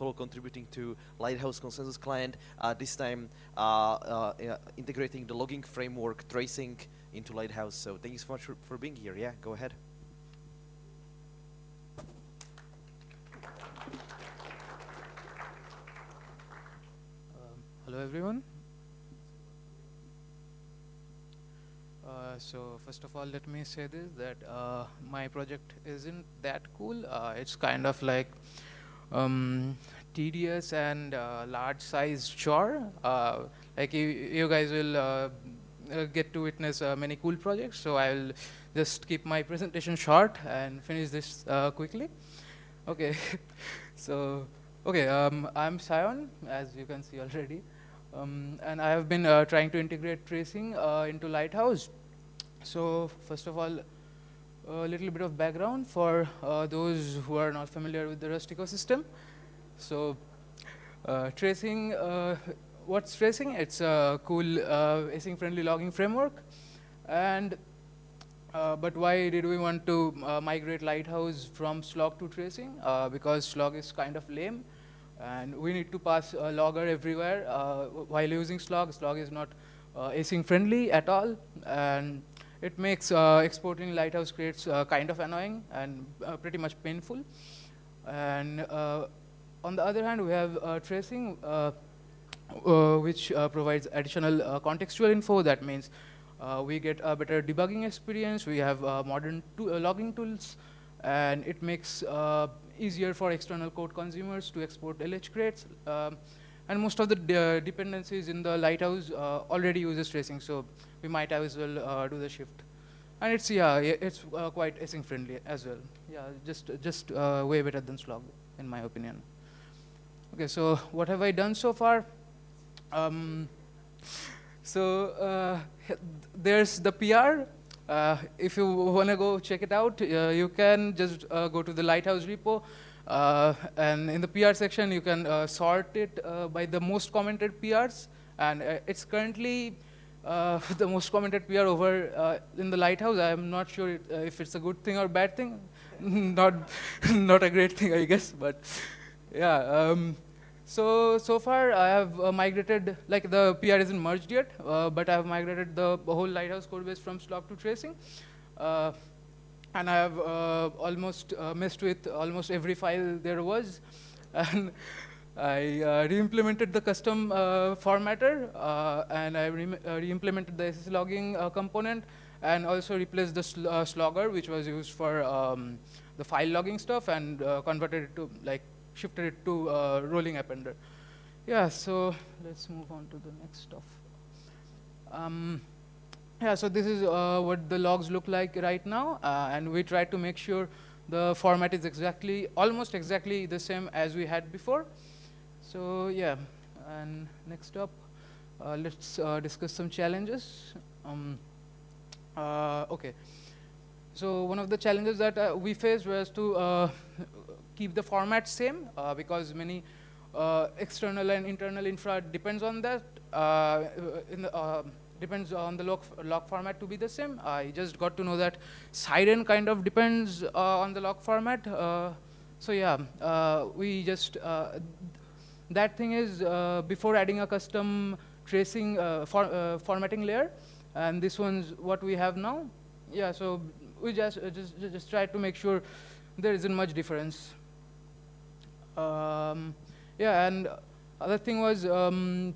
Protocol contributing to Lighthouse consensus client. This time integrating the logging framework tracing into Lighthouse. So thank you so much for being here. Yeah, go ahead. Hello everyone. So first of all, let me say this, that my project isn't that cool. It's kind of like tedious and large size chore. Like you guys will get to witness many cool projects. So I'll just keep my presentation short and finish this quickly. Okay. So, okay, I'm Sion, as you can see already. And I have been trying to integrate tracing into Lighthouse. So first of all, a little bit of background for those who are not familiar with the Rust ecosystem. So tracing, what's tracing? It's a cool async-friendly logging framework. And but why did we want to migrate Lighthouse from slog to tracing? Because slog is kind of lame, and we need to pass a logger everywhere while using slog. Slog is not async-friendly at all, and it makes exporting Lighthouse crates kind of annoying and pretty much painful. And on the other hand, we have tracing, which provides additional contextual info. That means we get a better debugging experience. We have modern logging tools, and it makes easier for external code consumers to export LH crates. And most of the dependencies in the Lighthouse already uses tracing, so we might as well do the shift. And it's it's quite async friendly as well. Yeah, just way better than slog, in my opinion. Okay, so what have I done so far? So there's the PR. If you want to go check it out, you can just go to the Lighthouse repo. And in the PR section, you can sort it by the most commented PRs. And it's currently the most commented PR over in the Lighthouse. I'm not sure if it's a good thing or bad thing. not a great thing, I guess. But yeah. So far, I have migrated, like the PR isn't merged yet, but I have migrated the whole Lighthouse code base from slog to tracing. And I have almost messed with almost every file there was. And I re-implemented the custom formatter, and I re-implemented the SS logging component, and also replaced the slogger, which was used for the file logging stuff, and converted it to, like, shifted it to rolling appender. Yeah, so let's move on to the next stuff. Yeah, so this is what the logs look like right now, and we try to make sure the format is almost exactly the same as we had before. So yeah, and next up, let's discuss some challenges. Okay, so one of the challenges that we faced was to keep the format same, because many external and internal infra depends on that. Depends on the log format to be the same. I just got to know that Siren kind of depends on the log format. So yeah, we just, that thing is before adding a custom tracing formatting layer, and this one's what we have now. Yeah, so we just try to make sure there isn't much difference. Yeah, and other thing was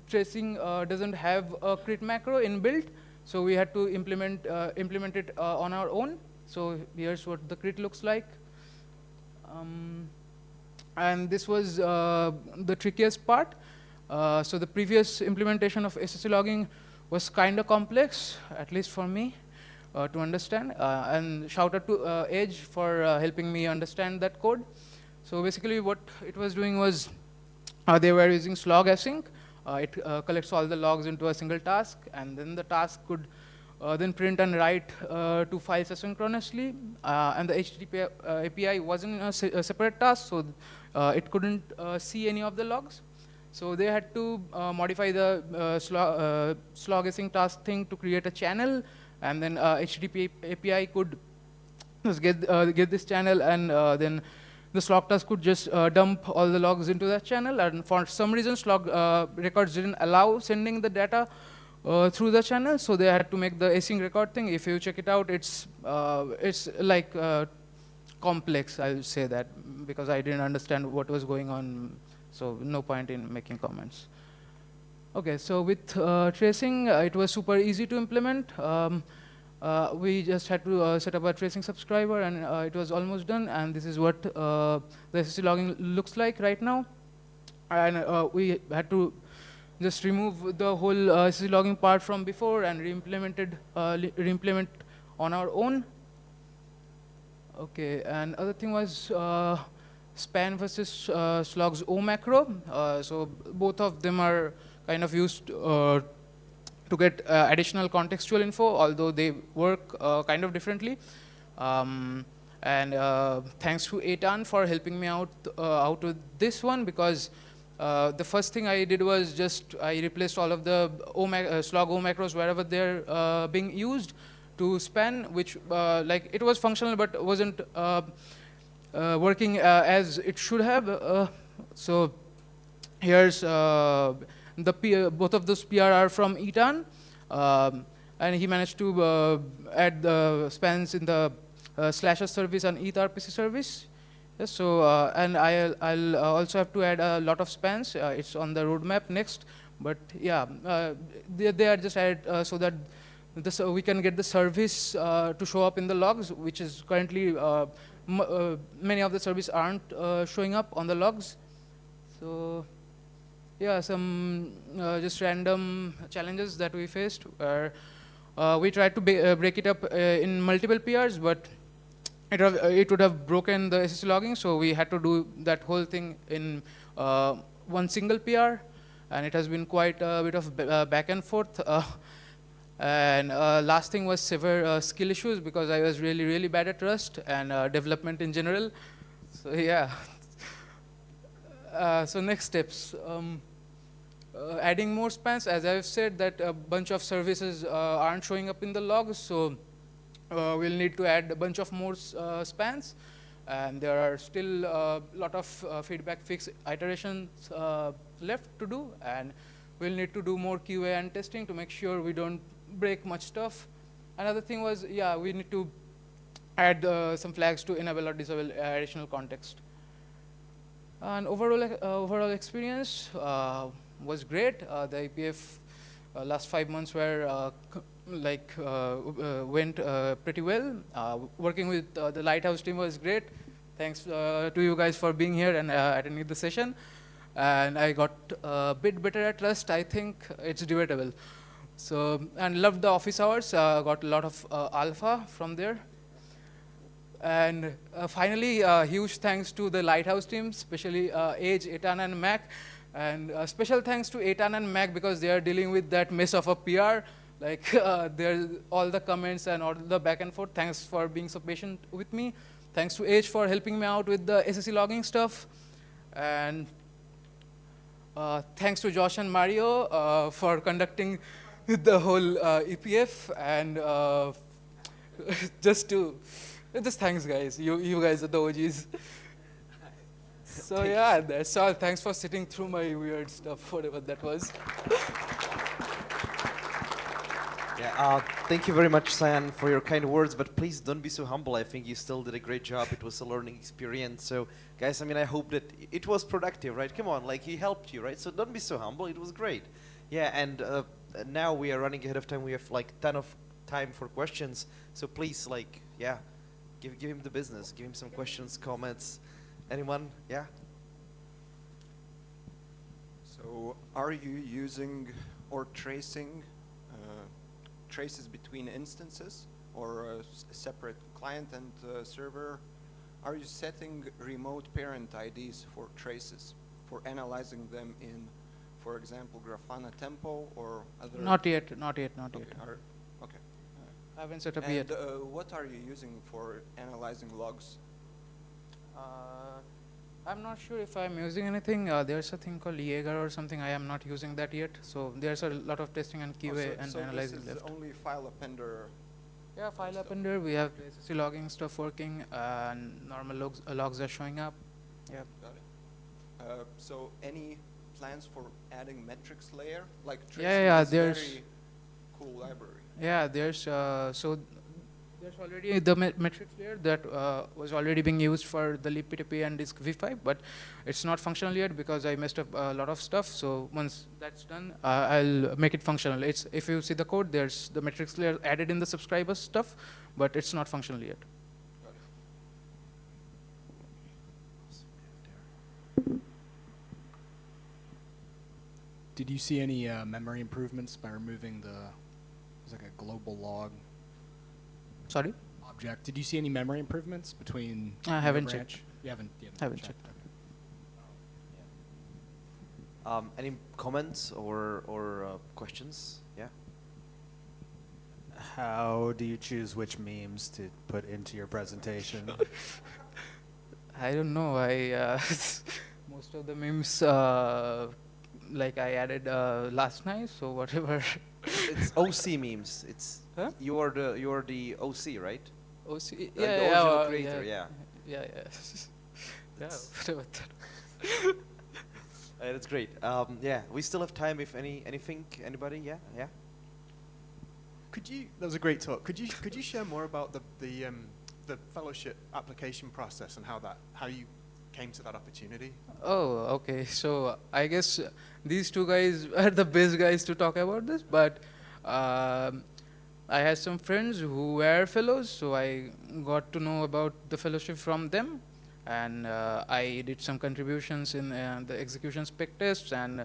tracing doesn't have a crit macro inbuilt, so we had to implement it on our own. So here's what the crit looks like. And this was the trickiest part. So the previous implementation of SSE logging was kind of complex, at least for me, to understand. And shout out to Edge for helping me understand that code. So basically what it was doing was, they were using slog async. It collects all the logs into a single task, and then the task could then print and write to files asynchronously. And the HTTP API wasn't a separate task, so it couldn't see any of the logs. So they had to modify the slog async task thing to create a channel, and then HTTP API could just get this channel and then the slog task could just dump all the logs into that channel, and for some reason slog records didn't allow sending the data through the channel, so they had to make the async record thing. If you check it out, it's like complex, I would say that, because I didn't understand what was going on, so no point in making comments. Okay, so with tracing, it was super easy to implement. We just had to set up a tracing subscriber, and it was almost done. And this is what the SSC logging looks like right now. And we had to just remove the whole SSC logging part from before and re-implement on our own. Okay, and other thing was span versus slogs O macro. So both of them are kind of used to get additional contextual info, although they work kind of differently. And thanks to Eitan for helping me out with this one, because the first thing I did was just I replaced all of the slog O macros wherever they're being used to span, which like it was functional but wasn't working as it should have. So here's both of those PR are from Eitan, and he managed to add the spans in the slashes service and ETH RPC service. Yes, so and I'll also have to add a lot of spans. It's on the roadmap next, but yeah, they are just added so that we can get the service to show up in the logs, which is currently many of the services aren't showing up on the logs. So yeah, some just random challenges that we faced where we tried to break it up in multiple PRs, but it would have broken the SSC logging, so we had to do that whole thing in one single PR, and it has been quite a bit of back and forth. And last thing was severe skill issues, because I was really bad at Rust and development in general. So yeah. So next steps. Adding more spans, as I've said, that a bunch of services aren't showing up in the logs, so we'll need to add a bunch of more spans, and there are still a lot of feedback fix iterations left to do, and we'll need to do more QA and testing to make sure we don't break much stuff. Another thing was, yeah, we need to add some flags to enable or disable additional context. And overall experience was great. The APF last 5 months were went pretty well. Working with the Lighthouse team was great. Thanks to you guys for being here and attending the session. And I got a bit better at Rust. I think it's debatable. So, and loved the office hours. Got a lot of alpha from there. And finally, huge thanks to the Lighthouse team, especially Age, Eitan, and Mac. And special thanks to Eitan and Mac, because they are dealing with that mess of a PR. Like there's all the comments and all the back and forth. Thanks for being so patient with me. Thanks to Age for helping me out with the SSC logging stuff. And thanks to Josh and Mario for conducting the whole EPF. And just thanks, guys. You guys are the OGs. So yeah, that's all. Thanks for sitting through my weird stuff, whatever that was. Yeah, thank you very much, San, for your kind words, but please don't be so humble. I think you still did a great job. It was a learning experience. So, guys, I mean, I hope that it was productive, right? Come on, like, he helped you, right? So don't be so humble. It was great. Yeah, and now we are running ahead of time. We have, like, a ton of time for questions. So please, like, yeah, give him the business. Give him some questions, comments. Anyone? Yeah? So are you using or tracing traces between instances, or a separate client and server? Are you setting remote parent IDs for traces, for analyzing them in, for example, Grafana Tempo or other? Not yet. Okay. Okay. I haven't set up and, yet. What are you using for analyzing logs? I'm not sure if I'm using anything. There's a thing called Jaeger or something. I am not using that yet. So there's a lot of testing and QA and so analyzing this is left. only file appender. Yeah, file stuff. appender. We have the SSC logging stuff working, and normal logs are showing up. Yeah. Got it. So any plans for adding metrics layer? Like Yeah, tracing yeah, is there's very cool library. yeah, there's already the metrics layer that was already being used for the libp2p and disk v5, but it's not functional yet because I messed up a lot of stuff. So once that's done, I'll make it functional. It's if you see the code, there's the metrics layer added in the subscriber stuff, but it's not functional yet. Got it. Did you see any memory improvements by removing it's like a global log Sorry, object? Did you see any memory improvements between? I haven't your branch? checked. You haven't. Haven't checked. Any comments or questions? Yeah. How do you choose which memes to put into your presentation? I don't know. Most of the memes like I added last night, so whatever. It's OC memes. It's Huh? you are the OC, right? OC, Like yeah, the yeah, original creator, yeah. yeah. Yeah, whatever that. That's great. Yeah, we still have time. If anybody, yeah. That was a great talk. Could you share more about the fellowship application process and how you came to that opportunity? Oh, okay. So I guess these two guys are the best guys to talk about this, but I had some friends who were fellows, so I got to know about the fellowship from them, and I did some contributions in the execution spec tests and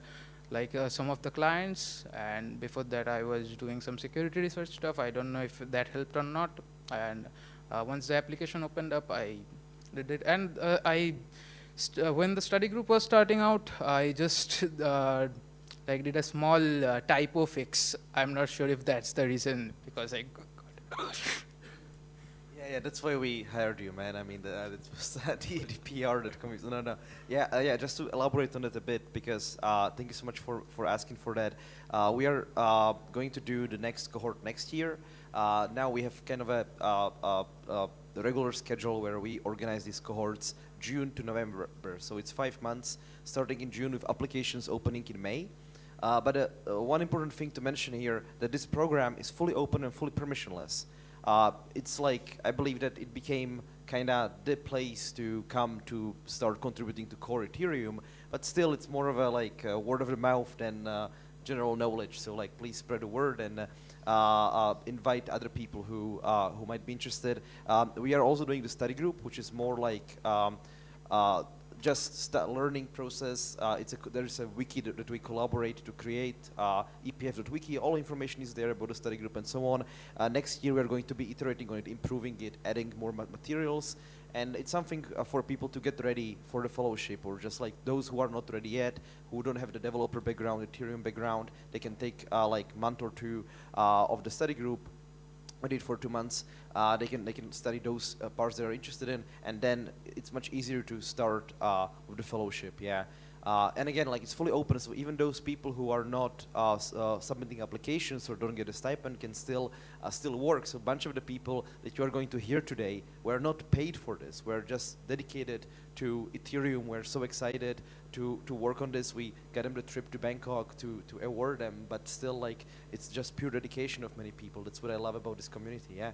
some of the clients, and before that I was doing some security research stuff. I don't know if that helped or not, and once the application opened up, I did it, and when the study group was starting out, I just did a small typo fix. I'm not sure if that's the reason, because I got Yeah, that's why we hired you, man. I mean, it was the PR that comes. No. Yeah, just to elaborate on it a bit, because thank you so much for asking for that. We are going to do the next cohort next year. Now we have kind of a regular schedule where we organize these cohorts June to November. So it's 5 months, starting in June with applications opening in May. But one important thing to mention here, that this program is fully open and fully permissionless. It's like, I believe that it became kind of the place to come to start contributing to core Ethereum, but still it's more of a word of the mouth than general knowledge. So please spread the word and invite other people who might be interested. We are also doing the study group, which is more like just learning process. There's a wiki that we collaborate to create, epf.wiki. All information is there about the study group and so on. Next year we're going to be iterating on it, improving it, adding more materials, and it's something for people to get ready for the fellowship, or just like those who are not ready yet, who don't have the developer background, Ethereum background. They can take month or two of the study group. I did for 2 months. They can study those parts they are interested in, and then it's much easier to start with the fellowship. Yeah, and again, it's fully open, so even those people who are not submitting applications or don't get a stipend can still work. So a bunch of the people that you are going to hear today were not paid for this. We're just dedicated to Ethereum. We're so excited to work on this. We got them the trip to Bangkok to award them, but still it's just pure dedication of many people. That's what I love about this community. Yeah.